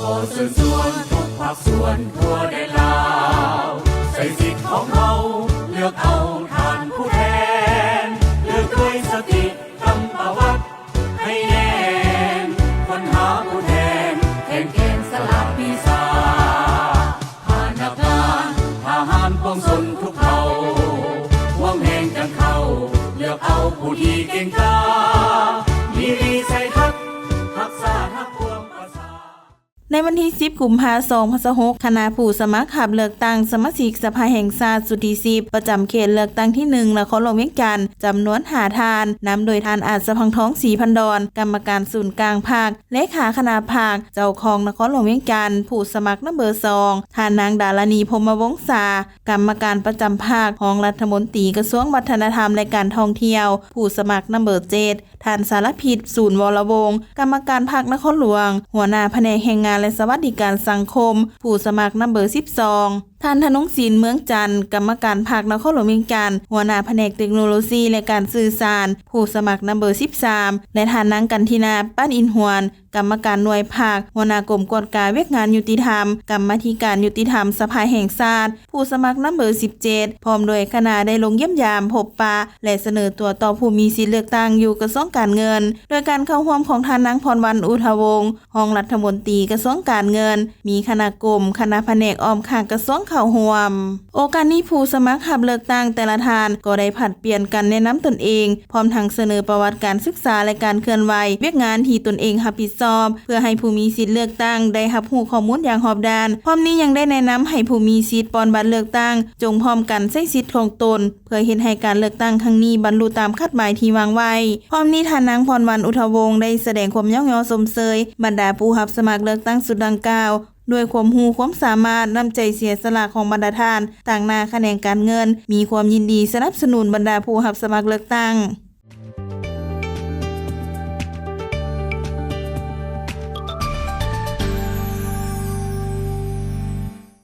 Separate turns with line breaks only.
ก็เชิญชวนทุกภาคส่วนทั่วแดนลาวใส่สิทธิ์ของเราเลือกเอาทานผู้แทนเลือกด้วยสติทำประวัติให้แน่นค้นหาผู้แทนแข่งเกณฑ์สลับปีศาจผ่านนักงานทหารปองสนทุกเขาหวังแห่งกันเข้าเลือกเอาผู้ที่เก่งกล้ามีดีใส่ทักทักษะทักความประสา
ในวันที่10 กุมภาพันธ์ 2026คณะผู้สมัครขับเลือกตั้งสมาชิกสภาแห่งชาติสุดที่10ประจำเขตเลือกตั้งที่1นครหลวงเวียงจันทร์จำนวน5ทานนำโดยทานอาจสะพังท้องศรีพันดรกรรมการศูนย์กลางภาคเลขาคณะภาคเจ้าของนครหลวงเวียงจันทร์ผู้สมัครนเบอร์2ทานนางดารณีพรหมวงศากรรมการประจำภาคของรัฐมนตรีกระทรวงวัฒนธรรมและการท่องเที่ยวผู้สมัครนเบอร์7ทานสารพิษศูนย์วรวงศ์กรรมการภาคนครหลวงหัวหน้าแผนกแรงงานและสวัสดิการสังคมผู้สมัครนเบอร์12ท่านธนงศิลป์เมืองจันทร์กรรมการภาคนครหลวงเวียงจันทร์หัวหน้าแผนกเทคโนโลยีและการสื่อสารผู้สมัครนเบอร์13และท่านนางกันทินาปั้นอินหวนกรรมการหน่วยภาคหัวหน้ากรมกฎการเวียกงานยุติธรรมกรรมาธิการยุติธรรมสภาแห่งชาติผู้สมัครนเบอร์17พร้อมโดยคณะได้ลงเยี่ยมยามพบปะและเสนอตัวต่อผู้มีสิทธิเลือกตั้งอยู่กระทรวงการเงินโดยการเข้าร่วมของท่านนางพรวรรณอุทวงศ์รองรัฐมนตรีกระทรวงการเงินมีคณะกรมคณะแผนกอ้อมข้างกระทรวงเข้าร่วมโอกาสนี้ผู้สมัครขับเลือกตั้งแต่ละท่านก็ได้ผัดเปลี่ยนกันแนะนำตนเองพร้อมทั้งเสนอประวัติการศึกษาและการเคลื่อนไหวเวียกงานที่ตนเองรับผิดชอบเพื่อให้ผู้มีสิทธิเลือกตั้งได้รับรู้ข้อมูลอย่างรอบด้านพร้อมนี้ยังได้แนะนำให้ผู้มีสิทธิ์ปอนบัตรเลือกตั้งจงพร้อมกันใช้สิทธิ์ของตนเพื่อเฮ็ดให้การเลือกตั้งครั้งนี้บรรลุตามคาดหมายที่วางไว้พร้อมนี้ท่านนางพรวรรณอุทวงศ์ได้แสดงความย่อสมเชยบรรดาผู้รับสมัครเลือกตั้งสุดดังกล่าวด้วยความรู้ความสามารถน้ำใจเสียสละของบรรดาท่านต่างหน้าแขนงการเงินมีความยินดีสนับสนุนบรรดาผู้รับสมัครเลือกตั้ง